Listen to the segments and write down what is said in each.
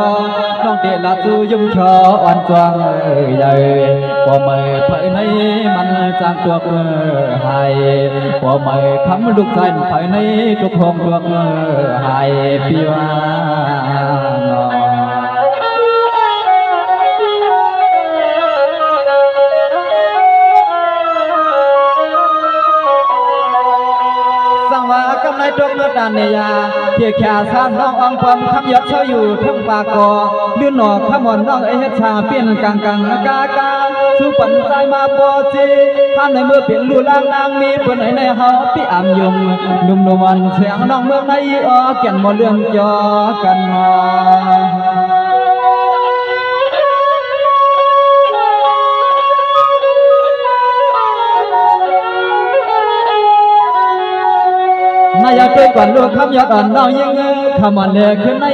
อน้องเดลาจูยุ่มชออ่อนจวงใหญ่พอเมื่อเผยในมันจางตัวหายพอเมื่อคำลูกใจเผยในทุกห้องตัวหายพี่ว่าดอกเมื่อดานเนียเพียแค่สามน้องอ่องความคำยศเช่าอยู่ทั้งปากกอลื่นหนอกขมอนน้องเอเฮชาเปลี่ยนกางกากาสู้ปันใจมาปอจีท่านในเมื่อเปลี่ยนลู่ล่างนางมีเพื่อนในเฮาพี่อ่ำยมหนุ่มนวลเสียงน้องเมืองในแก่นบ่เรื่องจอกันมานายเคยก่อนลูกคำยอดอ่อนน้องยังขมันเดือขึ้นใน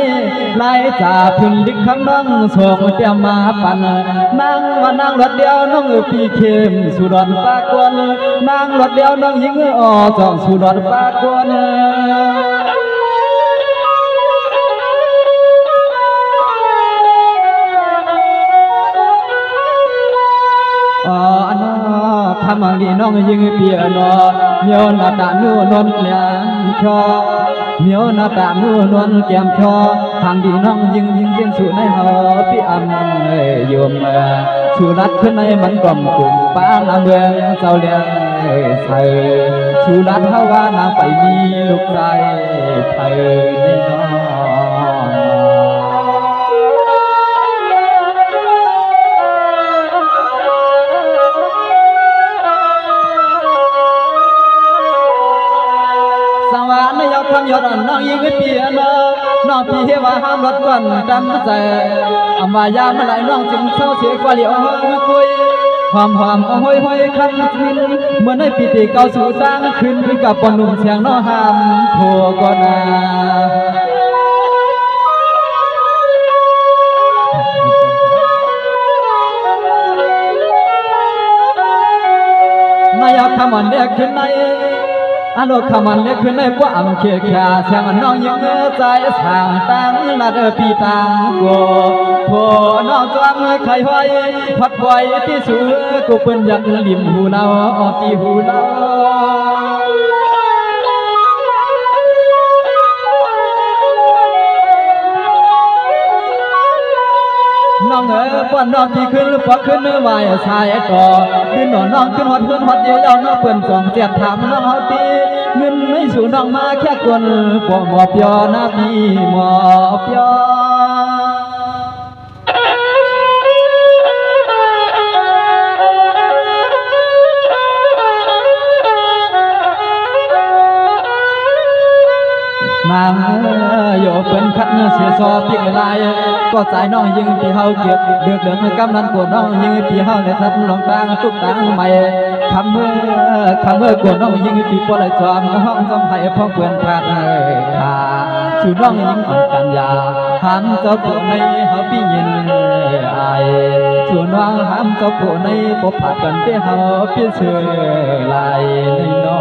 ลายจ่าพึ่งดิกคำน้องส่งเตรียมมาปั่นนางว่านางรถเดียวน้องปีเข้มสุดอนปากวนนางรถเดียวน้องยิงจองสุดอนปากวนทำอังดีน้องยิงเปียนอเมียวนาตานูนนเลียงชอเมียวนาตานูนนแก้มชอทางดีน้องยิงเป็นสู่ในหอพี่อ่ำโยมสู่รัดขึ้นในมันกล่อมกลุ่มป้านาเมืองเจ้าเลี้ยงใส่สู่รัดเฮาว่านางไปมีลูกใจไทยในน้องคำยอดน้องยิงเปียน้องพี่เฮว่าห้ามรถก่อนดำใจอำว่ายามเมื่อไรน้องจึงเศร้าเสียกว่าเหลียวคุยหอมห้อยคันทินเมื่อในปีติเก่าสู่สร้างขึ้นกับปนหนุ่มเสียงน้องห้ามโผล่ก่อนนายคำมันเด็กขึ้นในอนุขมันเล็กขึ้นในพวกอำเขียขาเสียงน้องยังใจสางตั้งนาเดปีตังโกโผน้องจวงไข่ห้อยพัดไว้ที่สูงกูเป็นยันริมหูเนาตีหูเนาน้องป้อนน้องที่ขึ้นพอขึ้นไหวสายต่อขึ้นหนอนน้องขึ้นหอดขึ้นหอดเดียวน้องเปิ่นส่องเสียบถามน้องเขาตีเงินไม่สู่น้องมาแค่กวนปอหมอบยอนะพี่หมอบยอนางโยเป็นขัดเสียซอปีกลายก็สายน้องยิงปีเฮาเกียบเดือดกำนันกวดน้องยิงปีเฮาในทับลองตางทุกตางใหม่คำเมื่อกวดน้องยิงปีปลายจอมห้องจอมไผ่พ่อเพื่อนขาดขาชูน้องยิงอ่อนกันยาหันเจ้าผู้ในเฮาปียินไอชูน้องหันเจ้าผู้ในปบผัดกันที่เฮาปีเสือลายในน้อ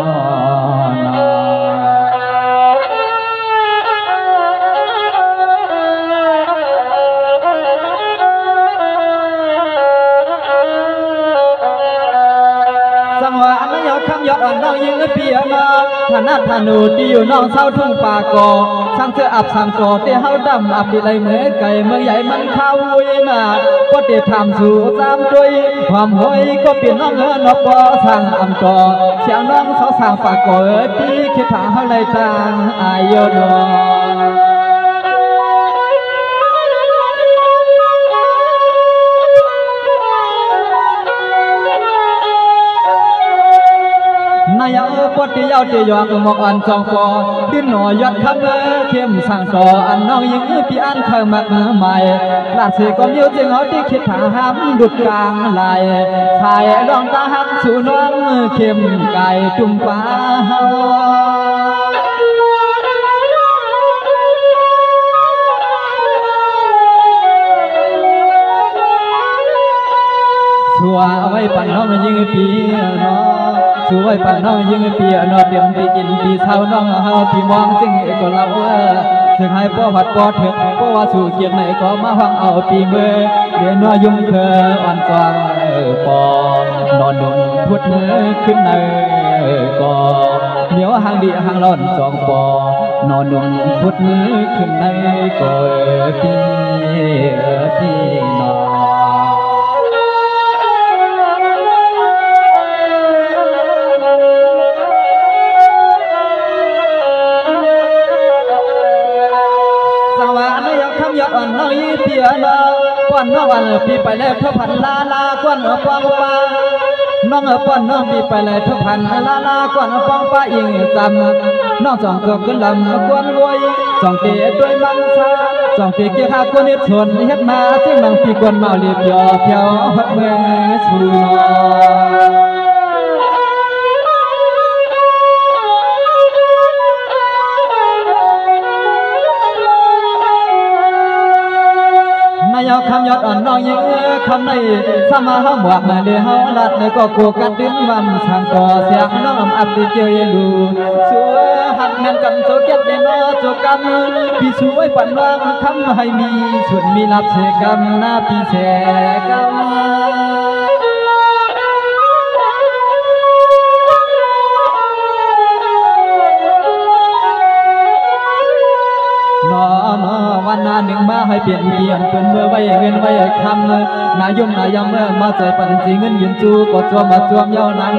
งยอดอ่อนน้องยิงเปียมาถนัดถนูดีอยู่น้องเศร้าทุ่งป่ากอช่างเธออับสามกอเตี้ยเฮาดำอับดีไรเหมือไก่เมืองใหญ่มันเข้าวิ่งมาก็เตี้ยทำสู่สามด้วยความห้อยก็เปลี่ยนน้องนกบ่สั่งอ่ำกอเสียงน้องเศร้าสั่งป่ากอพี่คิดถามเฮาเลยต่างอายโยนนายปวดที่ยาวที่ยองมองอันจองฟอดิ้นหน่อยยัดคำเข้มสั่งสออันน้องยิงพี่อันเคยมักใหม่ลาดสีก็ยิ้วจึงเอาที่คิดถามห้ามดุดกลางไหลชายดองตาหักสู่น้องเข้มไก่จุ่มฟ้าสัวเอาไว้ปั่นน้องยิงปีน้องสวยป่าน้องยิงเปียนอเดียมปีกินปีเช้าน้องเฮาพี่มองจึงเอกเรา ถึงให้พ่อหัดพ่อเถิดพ่อว่าสู่เกียรติไหนก็มาฟังเอาปีเมื่อเดี๋ยวน้อยยุ่งเธออ่อนจองปอนอนนุ่งพุดมือขึ้นเนก่อเหนียวหางดีหางร้อนจองปอนอนนุ่งพุดมือขึ้นเนก่อพี่นอยอดน้อยเปียน้องป้อนน้องวันปีไปแล้วทุกพันลาลาก้อนฟองฟ้าน้องป้อนน้องปีไปแล้วทุกพันลาลาก้อนฟองฟ้าอิงจำน้องสองตัวขึ้นลำก้อนรวยสองปีด้วยมังสาสองปีเกี่ยวข้าวคนนิดชนเฮ็ดมาซึ่งน้องปีก้อนเมาเรียบยอเพียวหัดเมืองสูยาวคำยอดอ่อนน้องยิ่งคำในสมาหหมวกเดียวลัดก็กูกัดดิ้นวันทางก่อเสียงน้องอับดีเจยลูสวยหักแม่นกันโจเก็ตเดนอโจกันพี่สวยปั่นน้องคำให้มีส่วนมีรับเสกรรมหน้าพี่แสกรรมวันนาหนึ่งมาให้เปลี่ยนเปลี่ยนเป็นเมื่อไว้เงินไว้คำนายมนายำเมื่อมาใจปันจีเงินยืนจูก็จวมมาจวมเย้านาง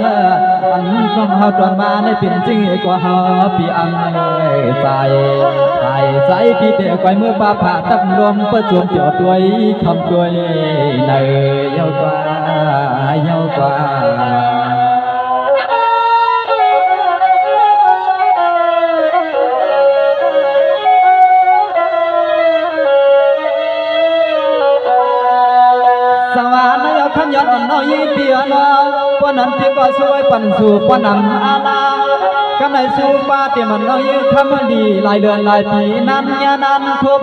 อันต้องเฮาตอนมาในเปลี่ยนจริงก็เฮาปีอังใจใจปีเดียวไกวเมื่อป้าผ่าตับรวมประจวบเจียวตัวคำตัวในเย้ากว่าคำยอดอ่อนน้อยเปียน้องป้อนนั้นพี่ก็ช่วยปั่นสู่ป้อนนำอาลากำไรสู่ป้าเตียมันน้อยคำดีหลายเดือนหลายปีนั้นยานานทุบ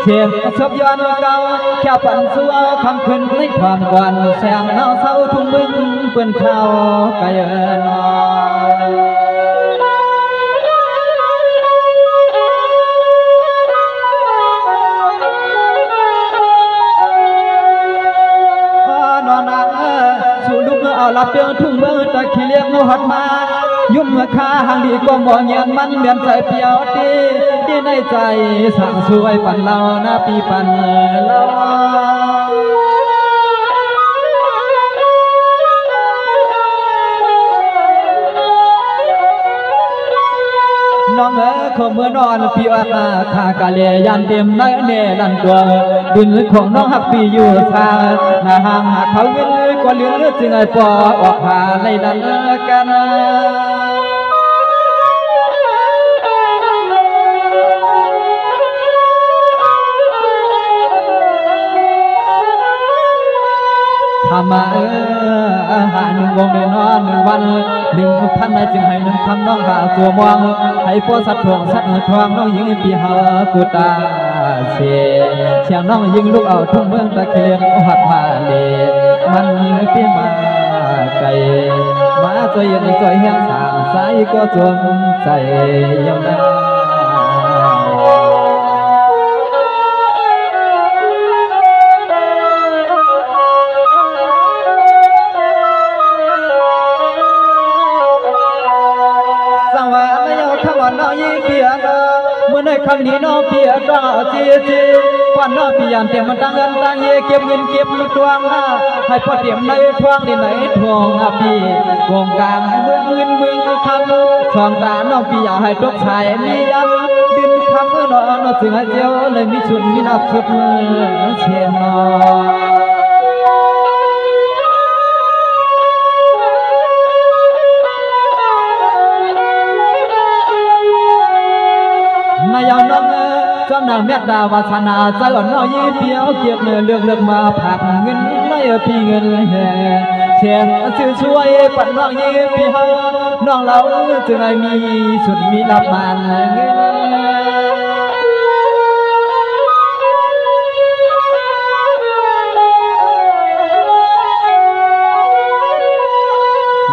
เสียงชบย้อนเก่าแค่ปั่นสู่เอาคำขึ้นในความกวนแสงเนาเศร้าทุ่งมึงเปื้อนข้าวไก่นอเอาลับเดือทุ่งเมื่อตะขี้เลี้ยงหัดมายุ่มเมื่อข้าหางดีก็มองเงียนมันเมียนใจเปียวดีที่ในใจสั่งสวยปั่นเราหน้าปีปั่นเราน้องขอเมื่อนอนพี่ว่าข้ากะเลยันเต็มในเนลันตัวดินของน้องหักปีอยู่ทางหน้าห่างหากเขาเงินก็เลี้ยงเลือดจึงไอ้ปอออกหาในดันกันทำมาหาหนึ่งวงในนอนหนึ่งวัน1,000ในจึงให้1คำน้องหาตัวมองให้พ่อสัตว์ทวงสัตว์ทวงน้องยิงปีหากูตาเสียงน้องยิงลูกเอาทุ่งเมืองตะเคียนหักมาเลมันปีมาไก่มาจอยยังจอยแห้งสางสายก็จวงใจยาวนาน้อยเปียน้องเมื่อในคำนี้น้องเปียก็จีวันน้องเปียนเตรียมมันตั้งเงินตั้งเยเก็บเงินเก็บลูกทวงให้พอเตรียมในทวงที่ไหนทวงพี่วงกลางเมืองคำสองตาน้องเปียให้ตกชายมียันดินคำเมื่อนอนถึงเจียวเลยมีชุดมีนับชุดเชียนนอายาวน้องจำนางเมตตาวาสนาใจอ่อนน้อยเปียวเก็บเนื้อเลือกมาผักเงินไล่พี่เงินแห่เชียงซื้อช่วยปัดน้องยี่พี่เฮาน้องเราจึงไอ้มีสุดมีรับมันเงิน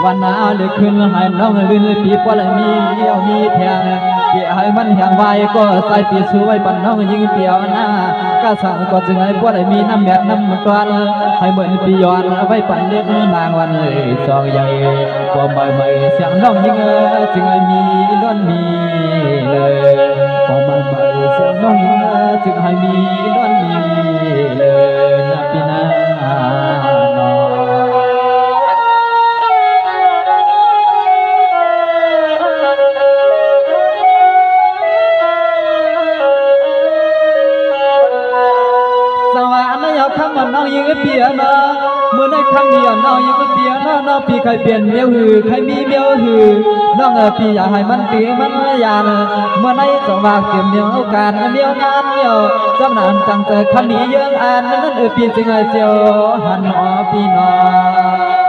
วันนาเลยขึ้นให้น้องลื่นปีปอลมีแทง ปีให้มันแห้งไว้ก็ใส่ปีช่วยปั่นน้องยิงเปียวหน้าก็สั่งก็จึงให้พวกได้มีน้ำแมทน้ำกวนให้เหมือนปีย้อนไว้ปั่นเลี้ยงนางวันซองใหญ่ก็ไม่เสียงน้องยิงจึงให้มีล้วนมีเลยก็ไม่เสียงน้องยิงจึงให้มีล้วนมีเลยนะพี่นาคำมันน้องยิงเปียนะเมื่อในคำเดียวน้องยิงเปียนะน้องพี่ใครเปลี่ยนเมียวหือใครมีเมียวหือน้องพี่อยากให้มันตีมันยานเมื่อในสว่างเก็บเมียวการเมียวงานเมียวจำนานตั้งแต่คำนี้เยื่ออ่านนั้นพี่จึงเจียวหันหอพี่น้อง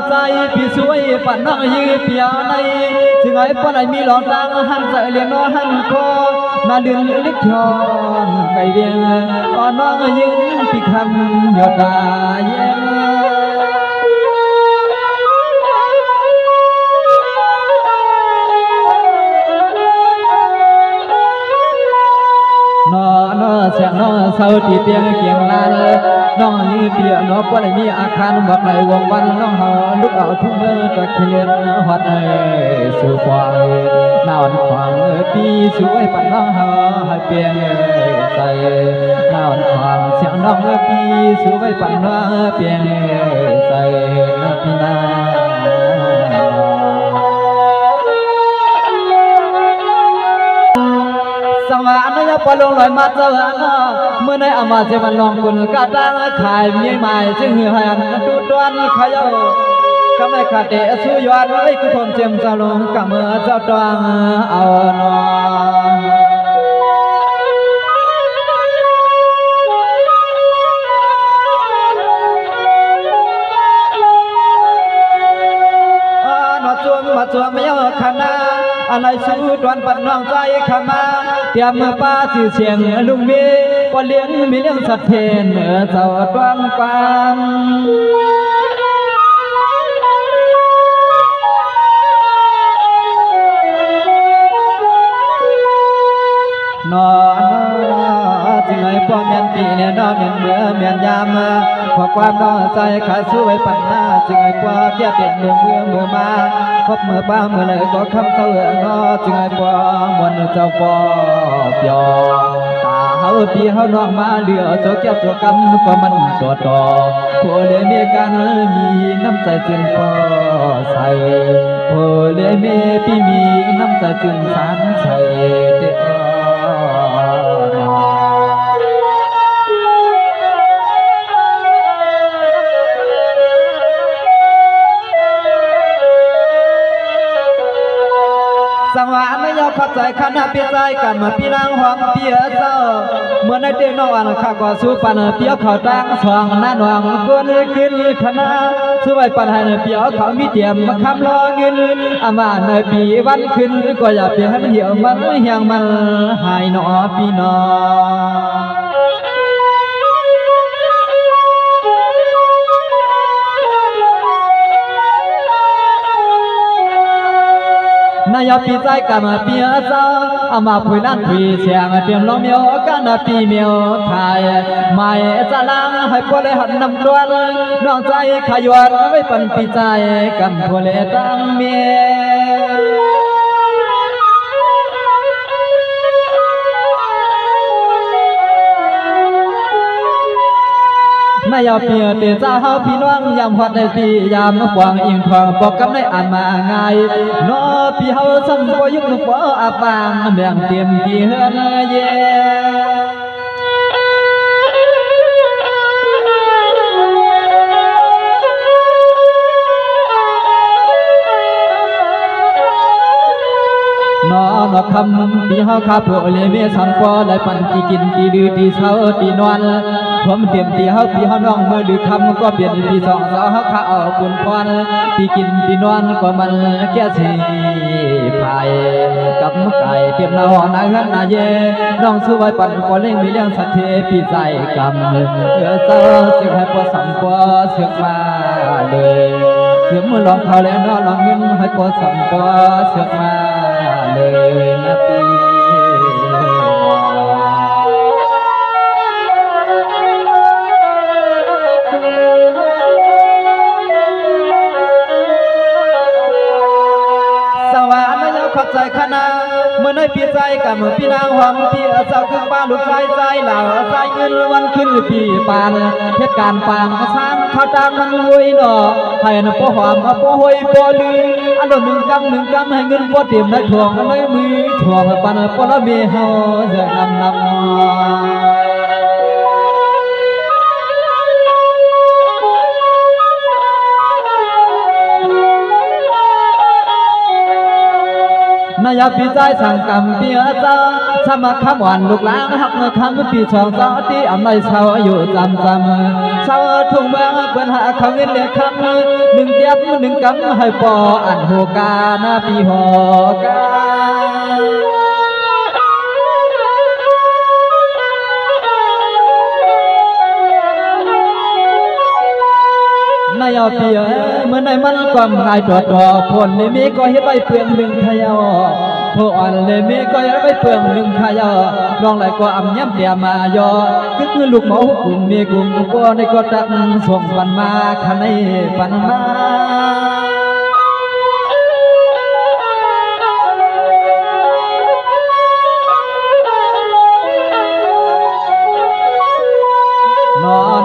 ใจพี่ช่วยปั่นน้องยืดเปียในจึงไอ้ปนไอ้มีหลอนตังหันใส่เลี้ยงน้องหันคอมาเดือนลิกชอนไก่เวียงอ่อนน้องยืนพี่คำหยดตาเย็นน้อเสียงน้อเศร้าที่เปียงเกียงลานน้องยืดเปียน้องก็ได้มีอาคารบอกในวงวันน้องหอลุกเอาทุ่งมือตะเคียนหัดสู่ควายนอนขวางปีสวยปั่นน้องหอให้เปียงใส่นอนขวางเสียงน้องปีสวยปั่นน้องเปียงใส่นาพี่นาสังวานยปลงลอยมาเจอเมื่อในอามาเจมันลองกุนกาตังขายมีหมายจึงเหือหันดูดวนขยโยกำไมขาดเดสุยวนไว้คือผมเจียมจะลงกับเมื่อเจ้าตวงเอานอนจวงมาจวงไม่ยอขนาอะไรสู้ดวนปั่นน้องใจขมาเตรียมมือป้าสื่อเสียงลุงมีพอเลี้ยงมีเลี้ยงสัตว์เทนเจ้าดวงปามนอนจึงไอ้พ่อเมียนปีเนี่ยนอนเมียนเมื่อเมียนยามพอความน้องใจขาสู้ไว้ปั่นหน้าจึงไอ้กว่าแก่เปลี่ยนเมื่อมาพบเมื่อป้าเมื่อไรก็คำเตือนนอจึงไอ้กว่ามวลเจ้าปอเปียวตาเฮาปีเฮาน้องมาเหลือโจเกี่ยวโจกำก็มันตัวต่อผู้เลยมีกันมีน้ำใจจึงพอใส่ผู้เลยมีพี่มีน้ำใจจึงสานใส่เด็กสังวานไม่ยอมขับใจขันหาเปียใจกันมาพี่นางหอมเปียเจ้าเมื่อในเตียงนอนข้าก็สู้ปันเปียเขาตั้งสองหน้าหน่วงก้นขึ้นขนาสู้ไว้ปันให้เปียเขามีเตรียมมาคำรอเงินอามาในปีวันขึ้นก็อย่าเปียให้มันเหี่ยวมันเหี่ยงมันหายหนอพี่น้องนายปีใจกันมาปีเจ้าอามาคุยนั่นคุยเสียงเตรียมลองเมียวกันปีเมียวขายไม่จะล้างให้พวกเลยหันน้ำดวนน้องใจขยวนไว้ปันปีใจกันพวกเลยตั้งเมีย นายเปียเตจ้าเฮาพี่น้องยามหัดในปียามกวางอิงทองบอกกับในอ่านมาง่ายนอพี่เฮาสังบ่ยุกบ่อาปางเมียงเตรียมพี่เฮือนเย่นอคำปีเฮาคาเพื่อเลยเมสันปอไหลปันตีกินตีดื้อตีเช้าตีนอน ผมเตรียมตีเฮาปีเฮาน้องเมื่อดึกคำก็เปลี่ยนปีสองสาวเฮาข้าเอาปุ่นพรที่กินที่นอนก็มันแก่สีพายกับไก่เตรียมนาหอนนาเฮือนนาเยน้องสู้ไว้ปั่นก็เล่งมีเรื่องสัตเทปีใจกำเจ้าเสียงให้พอสังก็เสียงมาเลยเสียงมือลองเขาแล้วน้องลองเงินให้พอสังก็เสียงมาเลยนะปีขอบใจคณะเมื่อในปีใจกับพี่นางหอมพี่เจ้าคือป้าลูกชายใจเหล่าใจเงินวันขึ้นพี่ปานเหตุการณ์ปางสร้างข้าวจานมันรวยหนอให้นพ่อหอมพ่อหอยพ่อลืออันหนึ่งกำให้เงินพ่อเตรียมได้ทวงในมือทวงปันพ่อละเมียเฮาจะนำนายปีใจสั่งกำเปียจ้าสมัครคำหวานลูกหลานหักเมื่อคำปีสองเจ้าที่อำไลเศร้าอยู่จำเศร้าทุ่งเมืองเปิ้นหาคำเงินเลี้ยคำหนึ่งเจ็บหนึ่งกำให้ปออันหัวกาหน้าปีหัวกานายเปียเมื่อในมันความหายตัวต่อผลในมีก็เฮ็ดใบเปลืองหนึ่งขยอพออ่อนเลยมีก็เฮ็ดใบเปลืองหนึ่งขยอลองไหลก็อำย้ำเดียมายอคือลูกหมูกลุ่มมีกลุ่มก็ในก็ตักส่งปันมาคันในปันมา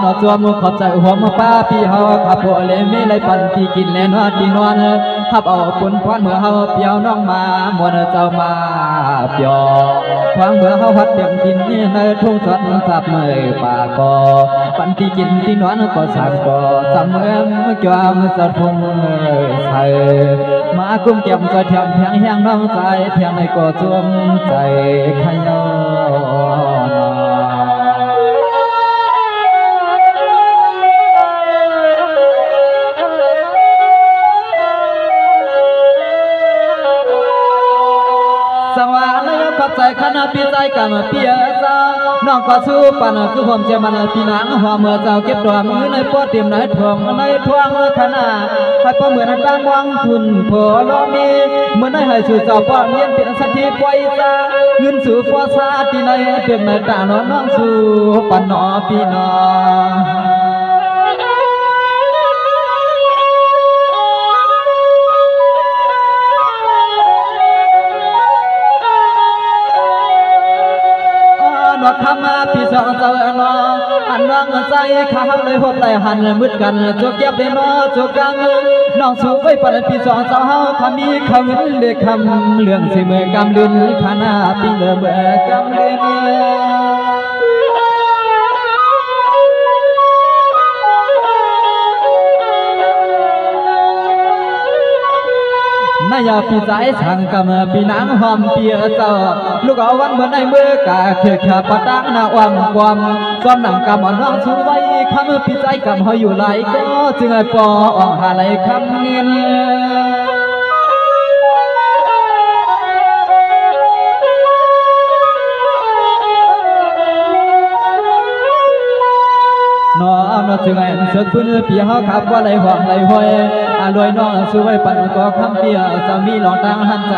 นอตัวมุขอบใจหัวมาป้าพี่เฮาขับโผล่ไม่ไรปันที่กินแน่นอนที่นอนขับเอาปุ่นพรเมื่อเฮาเปียวน้องมามวนเจ้ามาเปียวฟังเมื่อเฮาพัดเตียงกินนี่ในทุ่งสัตว์สับเมื่อป่ากอปันที่กินที่นอนก็สั่งก็สำเมื่อจอมสะทงใส่มากุ้มเก็บก็เทียมแทงแห้งน้องใจเทียมในก็จมใจขยอใจขณะปีใจกันเปียจ้าน้องก็สู้ปันคือผมจะมันพี่นางหัวเมื่อเจ้าเก็บตัวมือในป้อเตรียมในทวงในทวงขณะให้ป้อเหมือนตั้งวังคุณพอล้อมีเมื่อในให้สู่เจ้าป้อเลี้ยนเป็นสักทีปล่อยจ้าเงินสู่ฟ้าซาที่ในเต็มในตาน้องสู่ปันนอพี่น้องคำมาพี่สองเจ้าเนาะอันน้องใจข้าเลยพบไหลหันมืดกันโจกเก็บเลยเนาะโจกังน้องสู้ไปปันพี่สองเจ้าเฮาคำมีคำเรียกคำเรื่องสิเมื่อกำลืนขณะพี่เมื่อกำลืนนายปีใจสั่งกำปีนางหอมเปียเจ้าลูกเอาวันเหมือนในมือกาเขียขาปะตังนาอ่อนความซ้อมนำกำอ่อนน้องสู้ไว้คำปีใจกำเขาอยู่ไหลก็จึงไอ้ปออ่องหาไหลคำเงินนอจึงไอ้เสือพื้นปีเขาขับว่าไหลหอมไหลห้อยอร่อยน้องสู้ไว้ปั่นก็คำเปียจะมีหลอดดังหันใจ